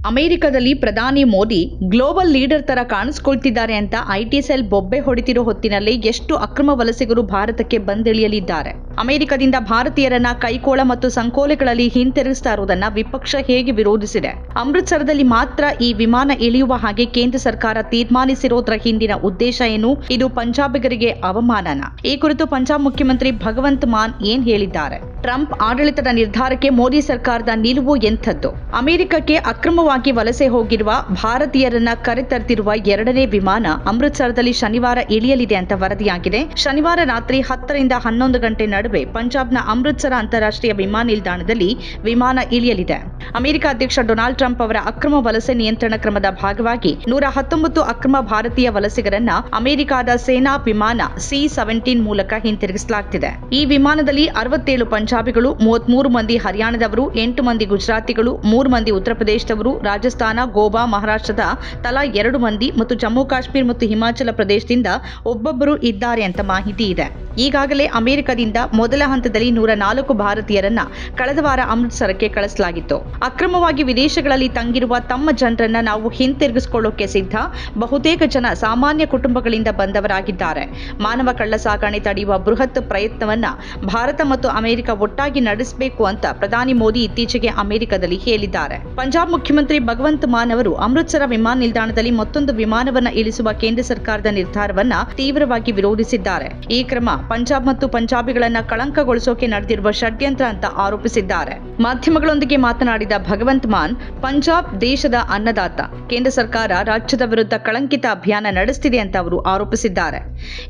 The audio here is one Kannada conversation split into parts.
ಅಮೆರಿಕದಲ್ಲಿ ಪ್ರಧಾನಿ ಮೋದಿ ಗ್ಲೋಬಲ್ ಲೀಡರ್ ತರ ಕಾಣಿಸ್ಕೊಳ್ತಿದ್ದಾರೆ ಅಂತ ಐಟಿ ಸೆಲ್ ಬೊಬ್ಬೆ ಹೊಡಿತಿರೋ ಹೊತ್ತಿನಲ್ಲಿ ಎಷ್ಟು ಅಕ್ರಮ ವಲಸಿಗರು ಭಾರತಕ್ಕೆ ಬಂದಿಳಿಯಲಿದ್ದಾರೆ. ಅಮೆರಿಕದಿಂದ ಭಾರತೀಯರನ್ನ ಕೈಕೋಳ ಮತ್ತು ಸಂಕೋಲೆಗಳಲ್ಲಿ ಹಿಂತಿರುಗಿಸ್ತಾ ಇರುವುದನ್ನ ವಿಪಕ್ಷ ಹೇಗೆ ವಿರೋಧಿಸಿದೆ? ಅಮೃತಸರದಲ್ಲಿ ಮಾತ್ರ ಈ ವಿಮಾನ ಇಳಿಯುವ ಹಾಗೆ ಕೇಂದ್ರ ಸರ್ಕಾರ ತೀರ್ಮಾನಿಸಿರೋದ್ರ ಹಿಂದಿನ ಉದ್ದೇಶ ಏನು? ಇದು ಪಂಜಾಬಿಗರಿಗೆ ಅವಮಾನನ? ಈ ಕುರಿತು ಪಂಜಾಬ್ ಮುಖ್ಯಮಂತ್ರಿ ಭಗವಂತ್ ಮಾನ್ ಏನ್ ಹೇಳಿದ್ದಾರೆ? ಟ್ರಂಪ್ ಆಡಳಿತದ ನಿರ್ಧಾರಕ್ಕೆ ಮೋದಿ ಸರ್ಕಾರದ ನಿಲುವು ಎಂಥದ್ದು? ಅಮೆರಿಕಕ್ಕೆ ಅಕ್ರಮವಾಗಿ ವಲಸೆ ಹೋಗಿರುವ ಭಾರತೀಯರನ್ನ ಕರೆತರ್ತಿರುವ ಎರಡನೇ ವಿಮಾನ ಅಮೃತಸರದಲ್ಲಿ ಶನಿವಾರ ಇಳಿಯಲಿದೆ ಅಂತ ವರದಿಯಾಗಿದೆ. ಶನಿವಾರ ರಾತ್ರಿ 10 ರಿಂದ 11 ಗಂಟೆ ನಡುವೆ ಪಂಜಾಬ್ನ ಅಮೃತಸರ ಅಂತಾರಾಷ್ಟ್ರೀಯ ವಿಮಾನ ನಿಲ್ದಾಣದಲ್ಲಿ ವಿಮಾನ ಇಳಿಯಲಿದೆ. ಅಮೆರಿಕ ಅಧ್ಯಕ್ಷ ಡೊನಾಲ್ಡ್ ಟ್ರಂಪ್ ಅವರ ಅಕ್ರಮ ವಲಸೆ ನಿಯಂತ್ರಣ ಕ್ರಮದ ಭಾಗವಾಗಿ 119 ಅಕ್ರಮ ಭಾರತೀಯ ವಲಸಿಗರನ್ನ ಅಮೆರಿಕದ ಸೇನಾ ವಿಮಾನ C-17 ಮೂಲಕ ಹಿಂತಿರುಗಿಸಲಾಗುತ್ತಿದೆ. ಈ ವಿಮಾನದಲ್ಲಿ 67 ಪಂಜಾಬಿಗಳು, 33 ಮಂದಿ ಹರಿಯಾಣದವರು, 8 ಮಂದಿ ಗುಜರಾತಿಗಳು, 3 ಮಂದಿ ಉತ್ತರ ಪ್ರದೇಶದವರು, ರಾಜಸ್ಥಾನ, ಗೋವಾ, ಮಹಾರಾಷ್ಟ್ರದ ತಲಾ 2 ಮಂದಿ ಮತ್ತು ಜಮ್ಮು ಕಾಶ್ಮೀರ ಮತ್ತು ಹಿಮಾಚಲ ಪ್ರದೇಶದಿಂದ ಒಬ್ಬೊಬ್ಬರು ಇದ್ದಾರೆ ಅಂತ ಮಾಹಿತಿ ಇದೆ. ಈಗಾಗಲೇ ಅಮೆರಿಕದಿಂದ ಮೊದಲ ಹಂತದಲ್ಲಿ 104 ಭಾರತೀಯರನ್ನ ಕಳೆದ ವಾರ ಅಮೃತಸರಕ್ಕೆ ಕಳಿಸಲಾಗಿತ್ತು. ಅಕ್ರಮವಾಗಿ ವಿದೇಶಗಳಲ್ಲಿ ತಂಗಿರುವ ತಮ್ಮ ಜನರನ್ನ ನಾವು ಹಿಂತಿರುಗಿಸಿಕೊಳ್ಳೋಕೆ ಸಿದ್ಧ. ಬಹುತೇಕ ಜನ ಸಾಮಾನ್ಯ ಕುಟುಂಬಗಳಿಂದ ಬಂದವರಾಗಿದ್ದಾರೆ. ಮಾನವ ಕಳ್ಳ ಸಾಗಣೆ ತಡೆಯುವ ಬೃಹತ್ ಪ್ರಯತ್ನವನ್ನ ಭಾರತ ಮತ್ತು ಅಮೆರಿಕ ಒಟ್ಟಾಗಿ ನಡೆಸಬೇಕು ಅಂತ ಪ್ರಧಾನಿ ಮೋದಿ ಇತ್ತೀಚೆಗೆ ಅಮೆರಿಕದಲ್ಲಿ ಹೇಳಿದ್ದಾರೆ. ಪಂಜಾಬ್ ಮುಖ್ಯಮಂತ್ರಿ ಭಗವಂತ್ ಮಾನ್ ಅವರು ಅಮೃತಸರ ವಿಮಾನ ನಿಲ್ದಾಣದಲ್ಲಿ ಮತ್ತೊಂದು ವಿಮಾನವನ್ನ ಇಳಿಸುವ ಕೇಂದ್ರ ಸರ್ಕಾರದ ನಿರ್ಧಾರವನ್ನ ತೀವ್ರವಾಗಿ ವಿರೋಧಿಸಿದ್ದಾರೆ. ಈ ಕ್ರಮ ಪಂಜಾಬ್ ಮತ್ತು ಪಂಜಾಬಿಗಳನ್ನ ಕಳಂಕಗೊಳಿಸೋಕೆ ನಡೆದಿರುವ ಷಡ್ಯಂತ್ರ ಅಂತ ಆರೋಪಿಸಿದ್ದಾರೆ. ಮಾಧ್ಯಮಗಳೊಂದಿಗೆ ಮಾತನಾಡಿದ ಭಗವಂತ್ ಮಾನ್, ಪಂಜಾಬ್ ದೇಶದ ಅನ್ನದಾತ. ಕೇಂದ್ರ ಸರ್ಕಾರ ರಾಜ್ಯದ ವಿರುದ್ಧ ಕಳಂಕಿತ ಅಭಿಯಾನ ನಡೆಸುತ್ತಿದೆ ಅಂತ ಅವರು ಆರೋಪಿಸಿದ್ದಾರೆ.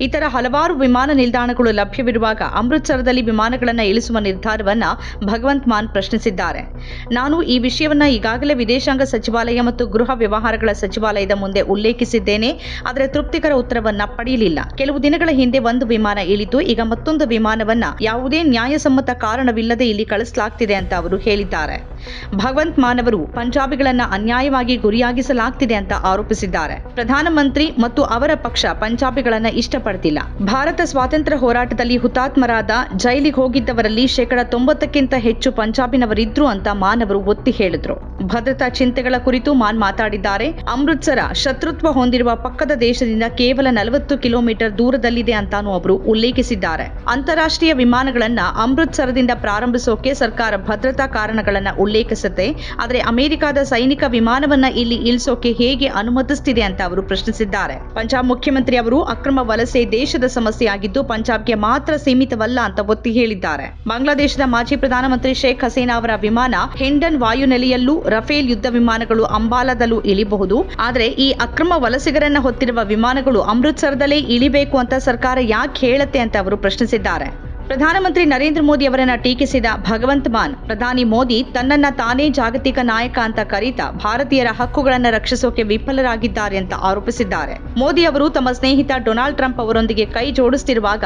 ಇತರ ಹಲವಾರು ವಿಮಾನ ನಿಲ್ದಾಣಗಳು ಲಭ್ಯವಿರುವಾಗ ಅಮೃತಸರದಲ್ಲಿ ವಿಮಾನಗಳನ್ನ ಇಳಿಸುವ ನಿರ್ಧಾರವನ್ನ ಭಗವಂತ್ ಮಾನ್ ಪ್ರಶ್ನಿಸಿದ್ದಾರೆ. ನಾನು ಈ ವಿಷಯವನ್ನ ಈಗಾಗಲೇ ವಿದೇಶಾಂಗ ಸಚಿವಾಲಯ ಮತ್ತು ಗೃಹ ವ್ಯವಹಾರಗಳ ಸಚಿವಾಲಯದ ಮುಂದೆ ಉಲ್ಲೇಖಿಸಿದ್ದೇನೆ. ಆದರೆ ತೃಪ್ತಿಕರ ಉತ್ತರವನ್ನ ಪಡೆಯಲಿಲ್ಲ. ಕೆಲವು ದಿನಗಳ ಹಿಂದೆ ಒಂದು ವಿಮಾನ ಇಳಿತು. ಈಗ ಮತ್ತೊಂದು ವಿಮಾನವನ್ನ ಯಾವುದೇ ನ್ಯಾಯಸಮ್ಮತ ಕಾರಣವಿಲ್ಲದೆ ಇಲ್ಲಿ ಕಳಿಸಲಾಗ್ತಿದೆ ಅಂತ ಅವರು ಹೇಳಿದ್ದಾರೆ. ಭಗವಂತ್ ಮಾನ್ ಅವರು ಪಂಜಾಬಿಗಳನ್ನ ಅನ್ಯಾಯವಾಗಿ ಗುರಿಯಾಗಿಸಲಾಗ್ತಿದೆ ಅಂತ ಆರೋಪಿಸಿದ್ದಾರೆ. ಪ್ರಧಾನಮಂತ್ರಿ ಮತ್ತು ಅವರ ಪಕ್ಷ ಪಂಜಾಬಿಗಳನ್ನ ಇಷ್ಟಪಡ್ತಿಲ್ಲ. ಭಾರತ ಸ್ವಾತಂತ್ರ್ಯ ಹೋರಾಟದಲ್ಲಿ ಹುತಾತ್ಮರಾದ, ಜೈಲಿಗೆ ಹೋಗಿದ್ದವರಲ್ಲಿ 90%ಕ್ಕಿಂತ ಹೆಚ್ಚು ಪಂಜಾಬಿನವರಿದ್ರು ಅಂತ ಮಾನ್ ಅವರು ಒತ್ತಿ ಹೇಳಿದ್ರು. ಭದ್ರತಾ ಚಿಂತೆಗಳ ಕುರಿತು ಮಾನ್ ಮಾತಾಡಿದ್ದಾರೆ. ಅಮೃತಸರ ಶತ್ರುತ್ವ ಹೊಂದಿರುವ ಪಕ್ಕದ ದೇಶದಿಂದ ಕೇವಲ 40 ಕಿಲೋಮೀಟರ್ ದೂರದಲ್ಲಿದೆ ಅಂತಾನೂ ಅವರು ಉಲ್ಲೇಖಿಸಿದ್ದಾರೆ. ಅಂತಾರಾಷ್ಟ್ರೀಯ ವಿಮಾನಗಳನ್ನ ಅಮೃತಸರದಿಂದ ಪ್ರಾರಂಭಿಸೋಕೆ ಸರ್ಕಾರ ಭದ್ರತಾ ಕಾರಣಗಳನ್ನ ಉಲ್ಲೇಖಿಸುತ್ತೆ. ಆದರೆ ಅಮೆರಿಕದ ಸೈನಿಕ ವಿಮಾನವನ್ನ ಇಲ್ಲಿ ಇಳಿಸೋಕೆ ಹೇಗೆ ಅನುಮತಿಸುತ್ತಿದೆ ಅಂತ ಅವರು ಪ್ರಶ್ನಿಸಿದ್ದಾರೆ. ಪಂಜಾಬ್ ಮುಖ್ಯಮಂತ್ರಿ ಅವರು ಅಕ್ರಮ ವಲಸೆ ದೇಶದ ಸಮಸ್ಯೆಯಾಗಿದ್ದು ಪಂಜಾಬ್ಗೆ ಮಾತ್ರ ಸೀಮಿತವಲ್ಲ ಅಂತ ಒತ್ತಿ ಹೇಳಿದ್ದಾರೆ. ಬಾಂಗ್ಲಾದೇಶದ ಮಾಜಿ ಪ್ರಧಾನಮಂತ್ರಿ ಶೇಖ್ ಹಸೀನಾ ಅವರ ವಿಮಾನ ಹಿಂಡನ್ ವಾಯುನೆಲೆಯಲ್ಲೂ, ರಫೇಲ್ ಯುದ್ಧ ವಿಮಾನಗಳು ಅಂಬಾಲಾದಲ್ಲೂ ಇಳಿಬಹುದು. ಆದರೆ ಈ ಅಕ್ರಮ ವಲಸಿಗರನ್ನ ಹೊತ್ತಿರುವ ವಿಮಾನಗಳು ಅಮೃತಸರದಲ್ಲೇ ಇಳಿಬೇಕು ಅಂತ ಸರ್ಕಾರ ಯಾಕೆ ಹೇಳುತ್ತೆ ಅಂತ ಅವರು ಪ್ರಶ್ನಿಸಿದ್ದಾರೆ. ಪ್ರಧಾನಮಂತ್ರಿ ನರೇಂದ್ರ ಮೋದಿ ಅವರನ್ನ ಟೀಕಿಸಿದ ಭಗವಂತ್ ಮಾನ್, ಪ್ರಧಾನಿ ಮೋದಿ ತನ್ನನ್ನ ತಾನೇ ಜಾಗತಿಕ ನಾಯಕ ಅಂತ ಕರೀತಾ ಭಾರತೀಯರ ಹಕ್ಕುಗಳನ್ನು ರಕ್ಷಿಸೋಕೆ ವಿಫಲರಾಗಿದ್ದಾರೆ ಅಂತ ಆರೋಪಿಸಿದ್ದಾರೆ. ಮೋದಿ ಅವರು ತಮ್ಮ ಸ್ನೇಹಿತ ಡೊನಾಲ್ಡ್ ಟ್ರಂಪ್ ಅವರೊಂದಿಗೆ ಕೈ ಜೋಡಿಸುತ್ತಿರುವಾಗ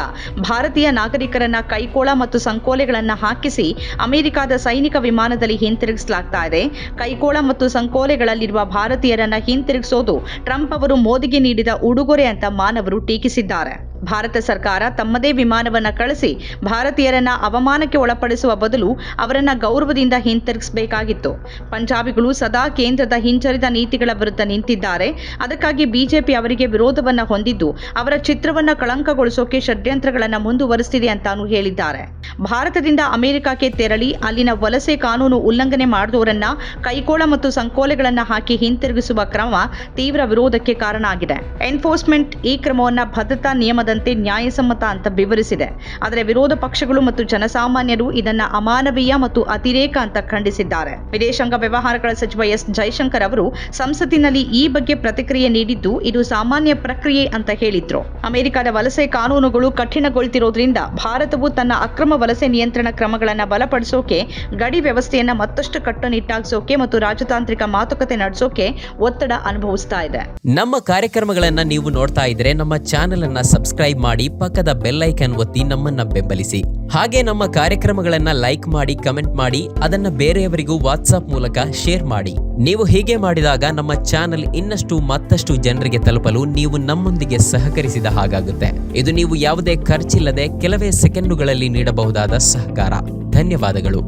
ಭಾರತೀಯ ನಾಗರಿಕರನ್ನ ಕೈಕೋಳ ಮತ್ತು ಸಂಕೋಲೆಗಳನ್ನ ಹಾಕಿಸಿ ಅಮೆರಿಕದ ಸೈನಿಕ ವಿಮಾನದಲ್ಲಿ ಹಿಂತಿರುಗಿಸಲಾಗ್ತಾ ಇದೆ. ಕೈಕೋಳ ಮತ್ತು ಸಂಕೋಲೆಗಳಲ್ಲಿರುವ ಭಾರತೀಯರನ್ನ ಹಿಂತಿರುಗಿಸೋದು ಟ್ರಂಪ್ ಅವರು ಮೋದಿಗೆ ನೀಡಿದ ಉಡುಗೊರೆ ಅಂತ ಮಾನ್ ಅವರು ಟೀಕಿಸಿದ್ದಾರೆ. ಭಾರತ ಸರ್ಕಾರ ತಮ್ಮದೇ ವಿಮಾನವನ್ನ ಕಳಿಸಿ ಭಾರತೀಯರನ್ನ ಅವಮಾನಕ್ಕೆ ಒಳಪಡಿಸುವ ಬದಲು ಅವರನ್ನ ಗೌರವದಿಂದ ಹಿಂತಿರುಗಿಸಬೇಕಾಗಿತ್ತು. ಪಂಜಾಬಿಗಳು ಸದಾ ಕೇಂದ್ರದ ಹಿಂಜರಿದ ನೀತಿಗಳ ವಿರುದ್ಧ ನಿಂತಿದ್ದಾರೆ. ಅದಕ್ಕಾಗಿ ಬಿಜೆಪಿ ಅವರಿಗೆ ವಿರೋಧವನ್ನ ಹೊಂದಿದ್ದು ಅವರ ಚಿತ್ರವನ್ನ ಕಳಂಕಗೊಳಿಸೋಕೆ ಷಡ್ಯಂತ್ರಗಳನ್ನ ಮುಂದುವರಿಸುತ್ತಿದೆ ಅಂತಾನೂ ಹೇಳಿದ್ದಾರೆ. ಭಾರತದಿಂದ ಅಮೆರಿಕಕ್ಕೆ ತೆರಳಿ ಅಲ್ಲಿನ ವಲಸೆ ಕಾನೂನು ಉಲ್ಲಂಘನೆ ಮಾಡಿದವರನ್ನ ಕೈಕೋಳ ಮತ್ತು ಸಂಕೋಲೆಗಳನ್ನ ಹಾಕಿ ಹಿಂತಿರುಗಿಸುವ ಕ್ರಮ ತೀವ್ರ ವಿರೋಧಕ್ಕೆ ಕಾರಣ ಆಗಿದೆ. ಎನ್ಫೋರ್ಸ್ಮೆಂಟ್ ಈ ಕ್ರಮವನ್ನ ಭದ್ರತಾ ನಿಯಮದಂತೆ ನ್ಯಾಯಸಮ್ಮತ ಅಂತ ವಿವರಿಸಿದೆ. ಆದರೆ ವಿರೋಧ ಪಕ್ಷಗಳು ಮತ್ತು ಜನಸಾಮಾನ್ಯರು ಇದನ್ನ ಅಮಾನವೀಯ ಮತ್ತು ಅತಿರೇಕ ಅಂತ ಖಂಡಿಸಿದ್ದಾರೆ. ವಿದೇಶಾಂಗ ವ್ಯವಹಾರಗಳ ಸಚಿವ ಎಸ್ ಜೈಶಂಕರ್ ಅವರು ಸಂಸತ್ತಿನಲ್ಲಿ ಈ ಬಗ್ಗೆ ಪ್ರತಿಕ್ರಿಯೆ ನೀಡಿದ್ದು ಇದು ಸಾಮಾನ್ಯ ಪ್ರಕ್ರಿಯೆ ಅಂತ ಹೇಳಿದ್ರು. ಅಮೆರಿಕದ ವಲಸೆ ಕಾನೂನುಗಳು ಕಠಿಣಗೊಳ್ತಿರೋದ್ರಿಂದ ಭಾರತವು ತನ್ನ ಅಕ್ರಮ ವಲಸೆ ನಿಯಂತ್ರಣ ಕ್ರಮಗಳನ್ನು ಬಲಪಡಿಸೋಕೆ, ಗಡಿ ವ್ಯವಸ್ಥೆಯನ್ನ ಮತ್ತಷ್ಟು ಕಟ್ಟುನಿಟ್ಟಾಗಿಸೋಕೆ ಮತ್ತು ರಾಜತಾಂತ್ರಿಕ ಮಾತುಕತೆ ನಡೆಸೋಕೆ ಒತ್ತಡ ಅನುಭವಿಸ್ತಾ ಇದೆ. ನಮ್ಮ ಕಾರ್ಯಕ್ರಮಗಳನ್ನ ನೀವು ನೋಡ್ತಾ ಇದ್ರೆ ನಮ್ಮ ಚಾನೆಲ್ ಅನ್ನ ಸಬ್ಸ್ಕ್ರೈಬ್ ಮಾಡಿ, ಪಕ್ಕದ ಬೆಲ್ ಐಕಾನ್ ಒತ್ತಿ ನಮ್ಮನ್ನ ಬೆಂಬಲಿಸಿ. ಹಾಗೆ ನಮ್ಮ ಕಾರ್ಯಕ್ರಮಗಳನ್ನ ಲೈಕ್ ಮಾಡಿ, ಕಮೆಂಟ್ ಮಾಡಿ, ಅದನ್ನ ಬೇರೆಯವರಿಗೂ ವಾಟ್ಸ್ಆಪ್ ಮೂಲಕ ಶೇರ್ ಮಾಡಿ. ನೀವು ಹೀಗೆ ಮಾಡಿದಾಗ ನಮ್ಮ ಚಾನೆಲ್ ಇನ್ನಷ್ಟು ಮತ್ತಷ್ಟು ಜನರಿಗೆ ತಲುಪಲು ನೀವು ನಮ್ಮೊಂದಿಗೆ ಸಹಕರಿಸಿದ ಹಾಗಾಗುತ್ತೆ. ಇದು ನೀವು ಯಾವುದೇ ಖರ್ಚಿಲ್ಲದೆ ಕೆಲವೇ ಸೆಕೆಂಡುಗಳಲ್ಲಿ ನೀಡಬಹುದಾದ ಸಹಕಾರ. ಧನ್ಯವಾದಗಳು.